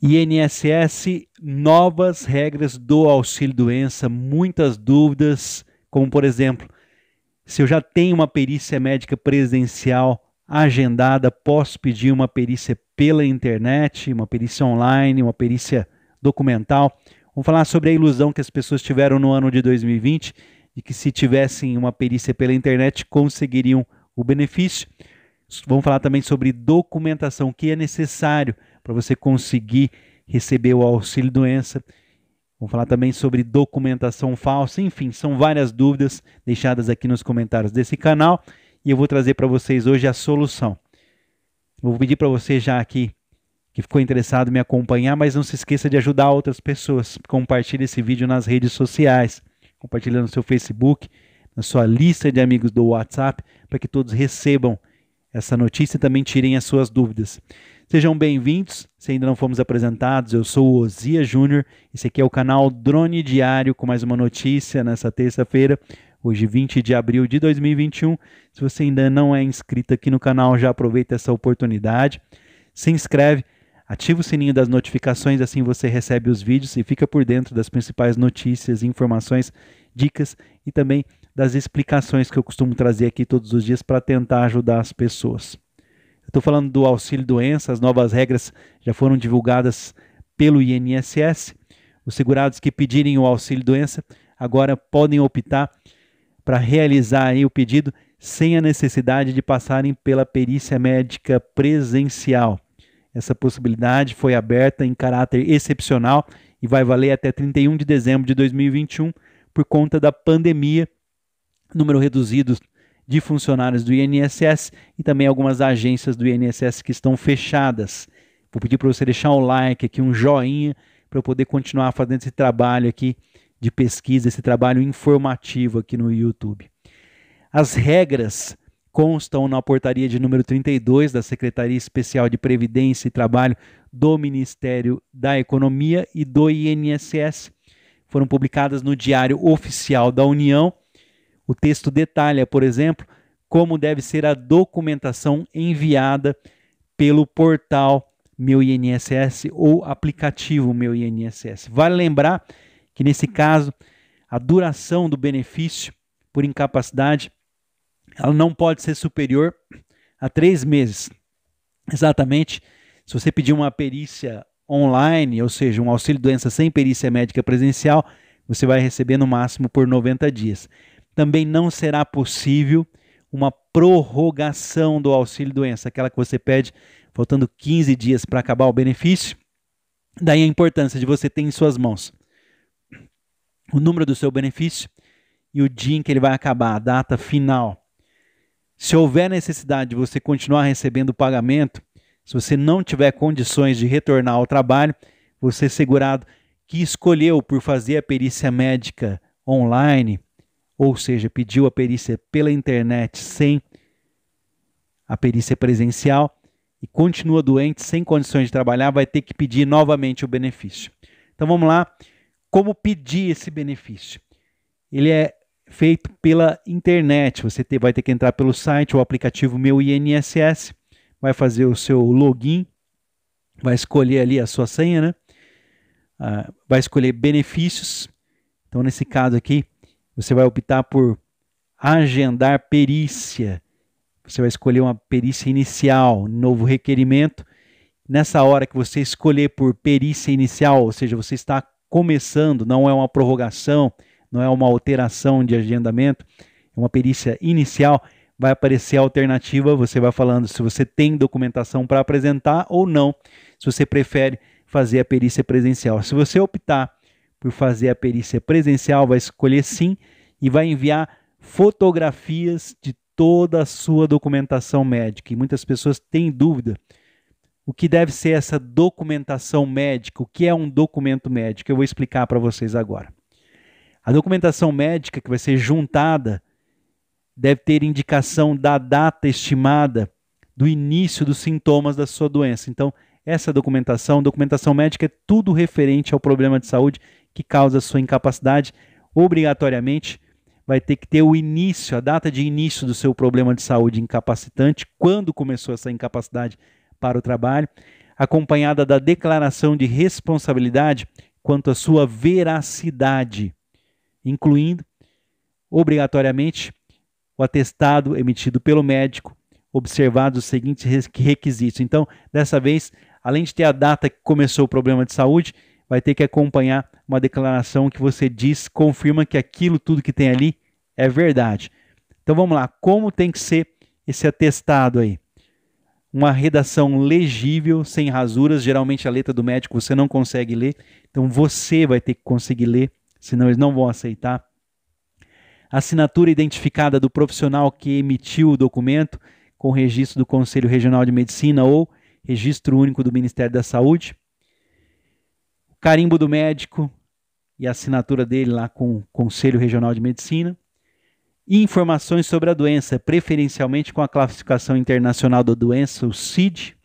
INSS, novas regras do auxílio-doença, muitas dúvidas, como por exemplo, se eu já tenho uma perícia médica presencial agendada, posso pedir uma perícia pela internet, uma perícia online, uma perícia documental. Vamos falar sobre a ilusão que as pessoas tiveram no ano de 2020, de que se tivessem uma perícia pela internet conseguiriam o benefício. Vamos falar também sobre documentação, o que é necessário para você conseguir receber o auxílio-doença. Vamos falar também sobre documentação falsa. Enfim, são várias dúvidas deixadas aqui nos comentários desse canal e eu vou trazer para vocês hoje a solução. Vou pedir para você já aqui que ficou interessado em me acompanhar, mas não se esqueça de ajudar outras pessoas. Compartilhe esse vídeo nas redes sociais, compartilhe no seu Facebook, na sua lista de amigos do WhatsApp, para que todos recebam essa notícia e também tirem as suas dúvidas. Sejam bem-vindos, se ainda não fomos apresentados, eu sou o Osias Júnior, esse aqui é o canal Drone Diário com mais uma notícia nessa terça-feira, hoje 20 de abril de 2021. Se você ainda não é inscrito aqui no canal, já aproveita essa oportunidade, se inscreve, ativa o sininho das notificações, assim você recebe os vídeos e fica por dentro das principais notícias, informações, dicas e também das explicações que eu costumo trazer aqui todos os dias para tentar ajudar as pessoas. Eu estou falando do auxílio-doença, as novas regras já foram divulgadas pelo INSS. Os segurados que pedirem o auxílio-doença agora podem optar para realizar aí o pedido sem a necessidade de passarem pela perícia médica presencial. Essa possibilidade foi aberta em caráter excepcional e vai valer até 31 de dezembro de 2021 por conta da pandemia, número reduzido de funcionários do INSS e também algumas agências do INSS que estão fechadas. Vou pedir para você deixar um like aqui, um joinha, para eu poder continuar fazendo esse trabalho aqui de pesquisa, esse trabalho informativo aqui no YouTube. As regras constam na portaria de número 32 da Secretaria Especial de Previdência e Trabalho do Ministério da Economia e do INSS. Foram publicadas no Diário Oficial da União. O texto detalha, por exemplo, como deve ser a documentação enviada pelo portal Meu INSS ou aplicativo Meu INSS. Vale lembrar que, nesse caso, a duração do benefício por incapacidade ela não pode ser superior a 3 meses. Exatamente, se você pedir uma perícia online, ou seja, um auxílio-doença sem perícia médica presencial, você vai receber no máximo por 90 dias. Também não será possível uma prorrogação do auxílio-doença, aquela que você pede faltando 15 dias para acabar o benefício. Daí a importância de você ter em suas mãos o número do seu benefício e o dia em que ele vai acabar, a data final. Se houver necessidade de você continuar recebendo o pagamento, se você não tiver condições de retornar ao trabalho, você segurado que escolheu por fazer a perícia médica online, ou seja, pediu a perícia pela internet sem a perícia presencial e continua doente, sem condições de trabalhar, vai ter que pedir novamente o benefício. Então vamos lá, como pedir esse benefício? Ele é feito pela internet, você vai ter que entrar pelo site, o aplicativo Meu INSS, vai fazer o seu login, vai escolher ali a sua senha, né? Vai escolher benefícios. Então nesse caso aqui, você vai optar por agendar perícia. Você vai escolher uma perícia inicial, novo requerimento. Nessa hora que você escolher por perícia inicial, ou seja, você está começando, não é uma prorrogação, não é uma alteração de agendamento, é uma perícia inicial, vai aparecer a alternativa, você vai falando se você tem documentação para apresentar ou não, se você prefere fazer a perícia presencial. Se você optar por fazer a perícia presencial, vai escolher sim e vai enviar fotografias de toda a sua documentação médica. E muitas pessoas têm dúvida o que deve ser essa documentação médica, o que é um documento médico. Eu vou explicar para vocês agora. A documentação médica que vai ser juntada deve ter indicação da data estimada do início dos sintomas da sua doença. Então, essa documentação médica, é tudo referente ao problema de saúde que causa a sua incapacidade. Obrigatoriamente, vai ter que ter o início, a data de início do seu problema de saúde incapacitante, quando começou essa incapacidade para o trabalho, acompanhada da declaração de responsabilidade quanto à sua veracidade, incluindo, obrigatoriamente, o atestado emitido pelo médico, observados os seguintes requisitos. Então, dessa vez, além de ter a data que começou o problema de saúde, vai ter que acompanhar uma declaração que você diz, confirma que aquilo tudo que tem ali é verdade. Então vamos lá, como tem que ser esse atestado aí? Uma redação legível, sem rasuras, geralmente a letra do médico você não consegue ler, então você vai ter que conseguir ler, senão eles não vão aceitar. Assinatura identificada do profissional que emitiu o documento, com registro do Conselho Regional de Medicina ou registro único do Ministério da Saúde. Carimbo do médico e a assinatura dele lá com o Conselho Regional de Medicina. E informações sobre a doença, preferencialmente com a classificação internacional da doença, o CID.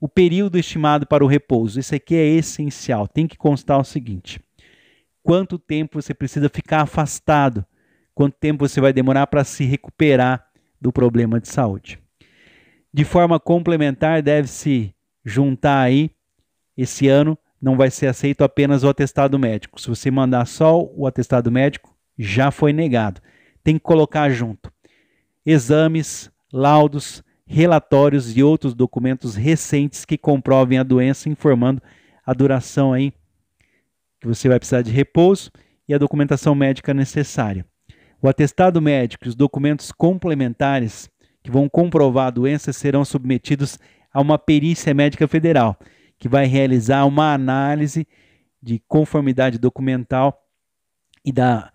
O período estimado para o repouso. Isso aqui é essencial. Tem que constar o seguinte: quanto tempo você precisa ficar afastado? Quanto tempo você vai demorar para se recuperar do problema de saúde? De forma complementar, deve-se juntar aí, esse ano, não vai ser aceito apenas o atestado médico. Se você mandar só o atestado médico, já foi negado. Tem que colocar junto exames, laudos, relatórios e outros documentos recentes que comprovem a doença, informando a duração aí que você vai precisar de repouso e a documentação médica necessária. O atestado médico e os documentos complementares que vão comprovar a doença serão submetidos a uma perícia médica federal, que vai realizar uma análise de conformidade documental e da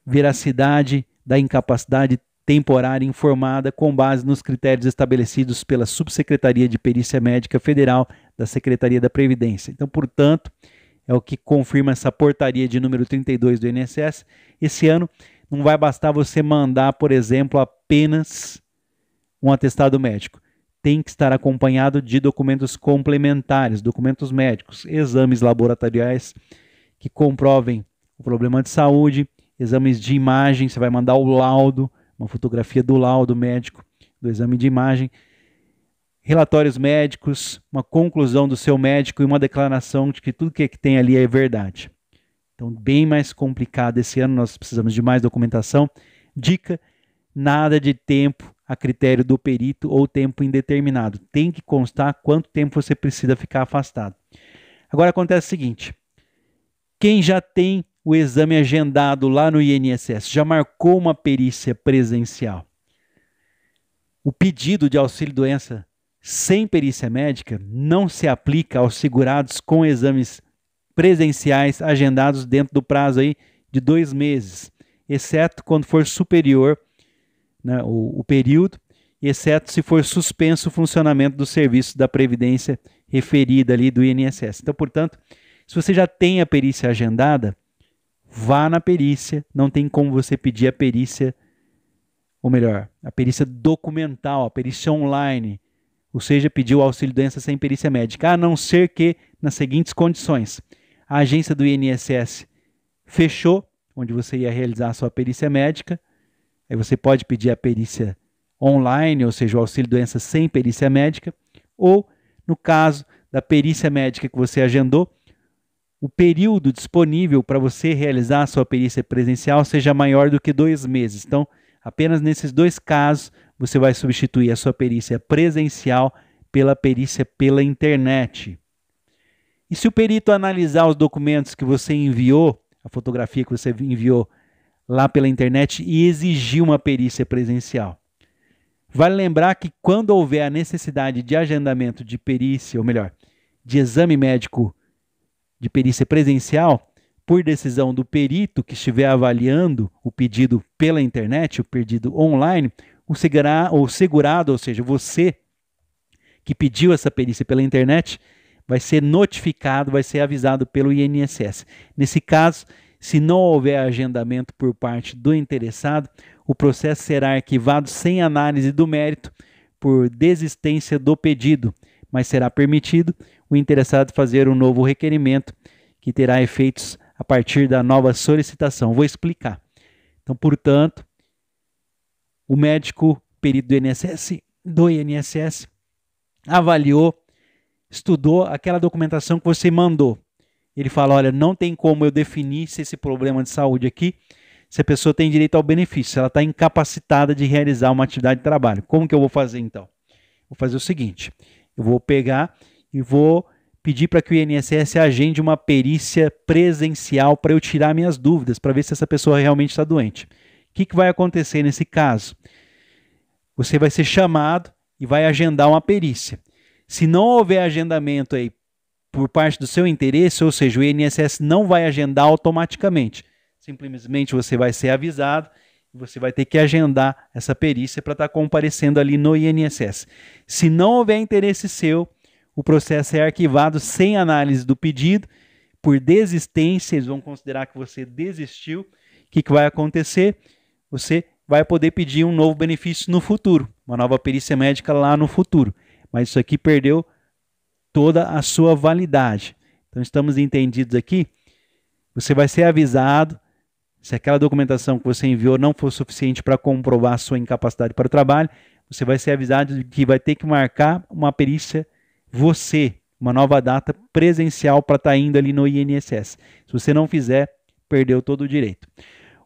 veracidade da incapacidade temporária informada com base nos critérios estabelecidos pela Subsecretaria de Perícia Médica Federal da Secretaria da Previdência. Então, portanto, é o que confirma essa portaria de número 32 do INSS. Esse ano não vai bastar você mandar, por exemplo, apenas um atestado médico. Tem que estar acompanhado de documentos complementares, documentos médicos, exames laboratoriais que comprovem o problema de saúde, exames de imagem, você vai mandar o laudo, uma fotografia do laudo médico, do exame de imagem, relatórios médicos, uma conclusão do seu médico e uma declaração de que tudo que tem ali é verdade. Então, bem mais complicado esse ano, nós precisamos de mais documentação. Dica: nada de tempo a critério do perito ou tempo indeterminado. Tem que constar quanto tempo você precisa ficar afastado. Agora acontece o seguinte: quem já tem o exame agendado lá no INSS, já marcou uma perícia presencial, o pedido de auxílio-doença sem perícia médica não se aplica aos segurados com exames presenciais agendados dentro do prazo aí de 2 meses, exceto quando for superior, né, o período, exceto se for suspenso o funcionamento do serviço da Previdência referida ali do INSS. Então, portanto, se você já tem a perícia agendada, vá na perícia, não tem como você pedir a perícia, ou melhor, a perícia documental, a perícia online, ou seja, pedir o auxílio-doença sem perícia médica, a não ser que nas seguintes condições: a agência do INSS fechou, onde você ia realizar a sua perícia médica, aí você pode pedir a perícia online, ou seja, o auxílio-doença sem perícia médica, ou, no caso da perícia médica que você agendou, o período disponível para você realizar a sua perícia presencial seja maior do que 2 meses. Então, apenas nesses 2 casos, você vai substituir a sua perícia presencial pela perícia pela internet. E se o perito analisar os documentos que você enviou, a fotografia que você enviou lá pela internet e exigir uma perícia presencial? Vale lembrar que quando houver a necessidade de agendamento de perícia, ou melhor, de exame médico de perícia presencial, por decisão do perito que estiver avaliando o pedido pela internet, o pedido online, o segurado, ou seja, você que pediu essa perícia pela internet, vai ser notificado, vai ser avisado pelo INSS. Nesse caso, se não houver agendamento por parte do interessado, o processo será arquivado sem análise do mérito por desistência do pedido, mas será permitido o interessado fazer um novo requerimento que terá efeitos a partir da nova solicitação. Vou explicar. Então, portanto, o médico perito do INSS avaliou estudou aquela documentação que você mandou. Ele fala, olha, não tem como eu definir se esse problema de saúde aqui, se a pessoa tem direito ao benefício, se ela está incapacitada de realizar uma atividade de trabalho. Como que eu vou fazer então? Vou fazer o seguinte, eu vou pegar e vou pedir para que o INSS agende uma perícia presencial para eu tirar minhas dúvidas, para ver se essa pessoa realmente está doente. O que vai acontecer nesse caso? Você vai ser chamado e vai agendar uma perícia. Se não houver agendamento aí por parte do seu interesse, ou seja, o INSS não vai agendar automaticamente. Simplesmente você vai ser avisado e você vai ter que agendar essa perícia para estar comparecendo ali no INSS. Se não houver interesse seu, o processo é arquivado sem análise do pedido, por desistência, eles vão considerar que você desistiu. O que vai acontecer? Você vai poder pedir um novo benefício no futuro, uma nova perícia médica lá no futuro. Mas isso aqui perdeu toda a sua validade. Então estamos entendidos aqui. Você vai ser avisado se aquela documentação que você enviou não for suficiente para comprovar a sua incapacidade para o trabalho. Você vai ser avisado de que vai ter que marcar uma perícia uma nova data presencial para estar indo ali no INSS. Se você não fizer, perdeu todo o direito.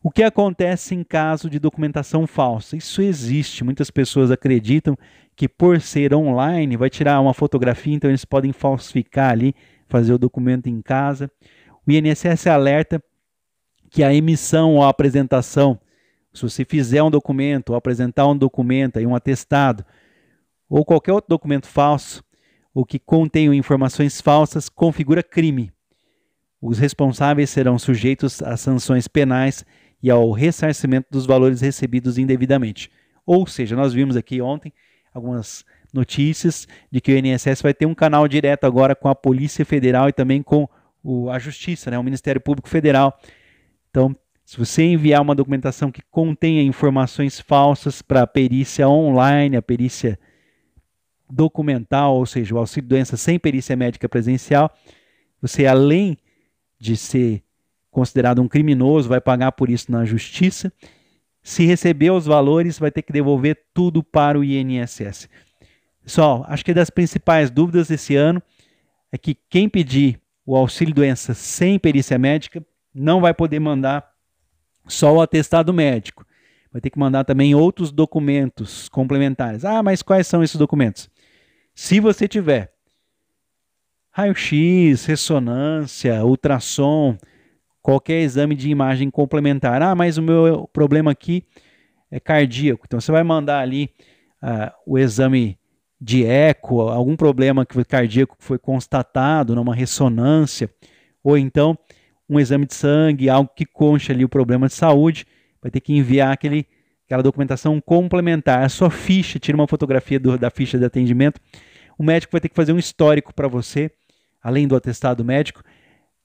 O que acontece em caso de documentação falsa? Isso existe. Muitas pessoas acreditam que por ser online vai tirar uma fotografia, então eles podem falsificar ali, fazer o documento em casa. O INSS alerta que a emissão ou a apresentação, se você fizer um documento ou apresentar um documento, aí um atestado, ou qualquer outro documento falso, ou que contenha informações falsas, configura crime. Os responsáveis serão sujeitos a sanções penais e ao ressarcimento dos valores recebidos indevidamente. Ou seja, nós vimos aqui ontem algumas notícias de que o INSS vai ter um canal direto agora com a Polícia Federal e também com a Justiça, o Ministério Público Federal. Então, se você enviar uma documentação que contenha informações falsas para a perícia online, a perícia documental, ou seja, o auxílio-doença sem perícia médica presencial, você, além de ser considerado um criminoso, vai pagar por isso na justiça. Se receber os valores, vai ter que devolver tudo para o INSS. Pessoal, acho que das principais dúvidas esse ano é que quem pedir o auxílio-doença sem perícia médica não vai poder mandar só o atestado médico. Vai ter que mandar também outros documentos complementares. Ah, mas quais são esses documentos? Se você tiver raio-x, ressonância, ultrassom, qualquer exame de imagem complementar. Ah, mas o meu problema aqui é cardíaco. Então você vai mandar ali o exame de eco, algum problema cardíaco que foi constatado numa ressonância, ou então um exame de sangue, algo que conste ali o problema de saúde, vai ter que enviar aquela documentação complementar. A sua ficha, tira uma fotografia da ficha de atendimento. O médico vai ter que fazer um histórico para você, além do atestado médico,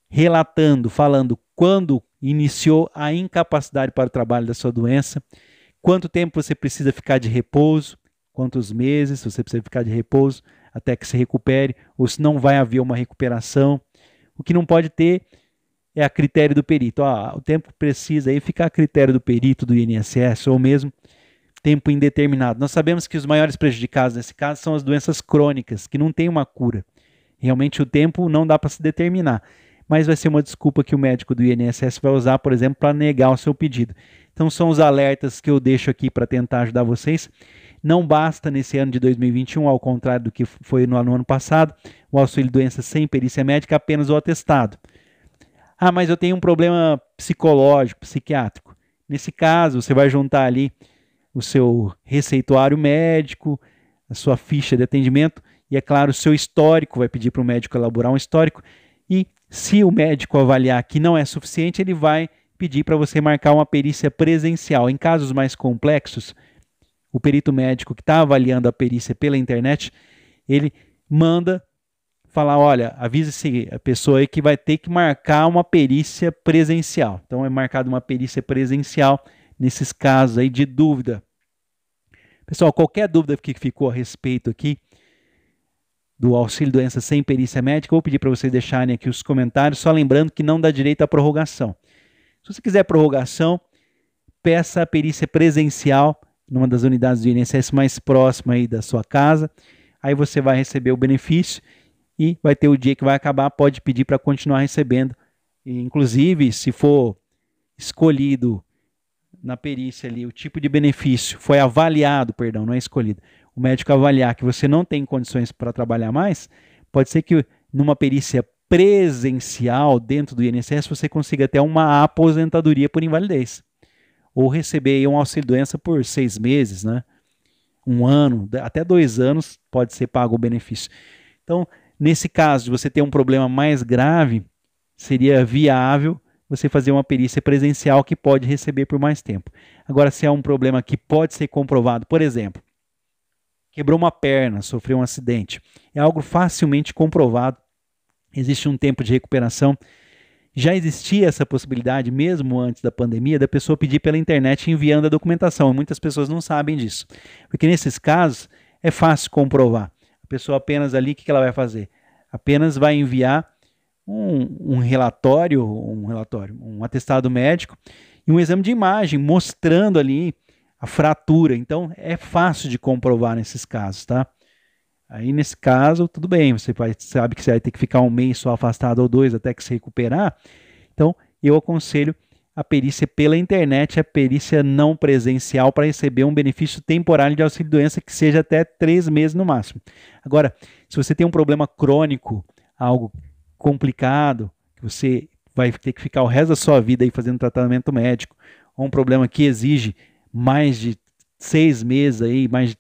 relatando, falando quando iniciou a incapacidade para o trabalho da sua doença, quanto tempo você precisa ficar de repouso, quantos meses você precisa ficar de repouso até que se recupere, ou se não vai haver uma recuperação. O que não pode ter é a critério do perito. O tempo que precisa aí fica a critério do perito do INSS, ou mesmo tempo indeterminado. Nós sabemos que os maiores prejudicados nesse caso são as doenças crônicas, que não têm uma cura. Realmente o tempo não dá para se determinar, mas vai ser uma desculpa que o médico do INSS vai usar, por exemplo, para negar o seu pedido. Então são os alertas que eu deixo aqui para tentar ajudar vocês. Não basta nesse ano de 2021, ao contrário do que foi no ano passado, o auxílio-doença sem perícia médica, apenas o atestado. Ah, mas eu tenho um problema psicológico, psiquiátrico. Nesse caso, você vai juntar ali o seu receituário médico, a sua ficha de atendimento e, é claro, o seu histórico. Vai pedir para o médico elaborar um histórico e, se o médico avaliar que não é suficiente, ele vai pedir para você marcar uma perícia presencial. Em casos mais complexos, o perito médico que está avaliando a perícia pela internet, ele manda falar, olha, avise a pessoa aí que vai ter que marcar uma perícia presencial. Então é marcada uma perícia presencial nesses casos aí de dúvida. Pessoal, qualquer dúvida que ficou a respeito aqui do auxílio-doença sem perícia médica, eu vou pedir para vocês deixarem aqui os comentários, só lembrando que não dá direito à prorrogação. Se você quiser prorrogação, peça a perícia presencial numa das unidades do INSS mais próxima aí da sua casa, aí você vai receber o benefício e vai ter o dia que vai acabar, pode pedir para continuar recebendo. E, inclusive, se for escolhido na perícia ali o tipo de benefício, foi avaliado, perdão, não é escolhido, o médico avaliar que você não tem condições para trabalhar mais, pode ser que numa perícia presencial dentro do INSS você consiga até uma aposentadoria por invalidez, ou receber aí um auxílio-doença por 6 meses, né? 1 ano, até 2 anos pode ser pago o benefício. Então, nesse caso de você ter um problema mais grave, seria viável você fazer uma perícia presencial que pode receber por mais tempo. Agora, se é um problema que pode ser comprovado, por exemplo, quebrou uma perna, sofreu um acidente, é algo facilmente comprovado, existe um tempo de recuperação. Já existia essa possibilidade, mesmo antes da pandemia, da pessoa pedir pela internet enviando a documentação. Muitas pessoas não sabem disso, porque nesses casos é fácil comprovar. A pessoa apenas ali, o que ela vai fazer? Apenas vai enviar um relatório, um atestado médico e um exame de imagem mostrando ali a fratura. Então é fácil de comprovar nesses casos, tá? Aí nesse caso, tudo bem, você sabe que você vai ter que ficar 1 mês só afastado ou 2 até que se recuperar. Então eu aconselho a perícia pela internet, a perícia não presencial, para receber um benefício temporário de auxílio-doença que seja até 3 meses no máximo. Agora, se você tem um problema crônico, algo complicado, que você vai ter que ficar o resto da sua vida aí fazendo tratamento médico, ou um problema que exige mais de 6 meses aí, mais de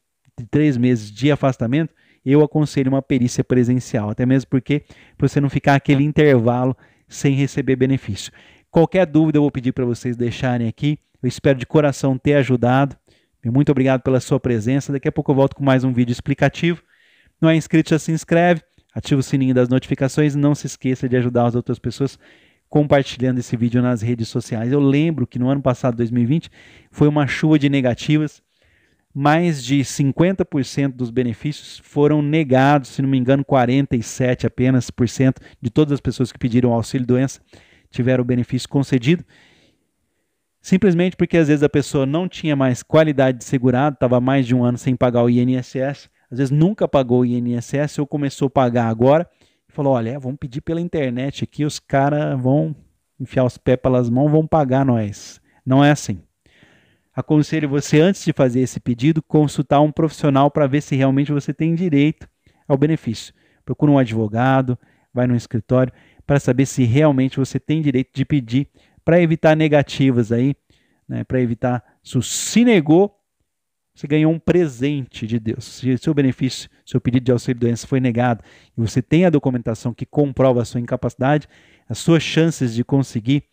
3 meses de afastamento, eu aconselho uma perícia presencial, até mesmo porque para você não ficar aquele intervalo sem receber benefício. Qualquer dúvida eu vou pedir para vocês deixarem aqui. Eu espero de coração ter ajudado. Muito obrigado pela sua presença. Daqui a pouco eu volto com mais um vídeo explicativo. Não é inscrito, já se inscreve, ativa o sininho das notificações e não se esqueça de ajudar as outras pessoas compartilhando esse vídeo nas redes sociais. Eu lembro que no ano passado, 2020, foi uma chuva de negativas. Mais de 50% dos benefícios foram negados, se não me engano, 47% apenas de todas as pessoas que pediram auxílio-doença tiveram o benefício concedido, simplesmente porque às vezes a pessoa não tinha mais qualidade de segurado, estava mais de 1 ano sem pagar o INSS, às vezes nunca pagou o INSS ou começou a pagar agora, e falou, olha, vamos pedir pela internet aqui, os caras vão enfiar os pés pelas mãos, vão pagar nós. Não é assim. Aconselho você, antes de fazer esse pedido, consultar um profissional para ver se realmente você tem direito ao benefício. Procura um advogado, vai no escritório, para saber se realmente você tem direito de pedir, para evitar negativas aí, né, para evitar, se negou, você ganhou um presente de Deus. Se seu benefício, seu pedido de auxílio-doença foi negado e você tem a documentação que comprova a sua incapacidade, as suas chances de conseguir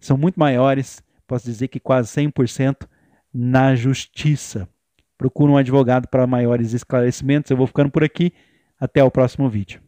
são muito maiores, posso dizer que quase 100%, na justiça. Procura um advogado para maiores esclarecimentos. Eu vou ficando por aqui. Até o próximo vídeo.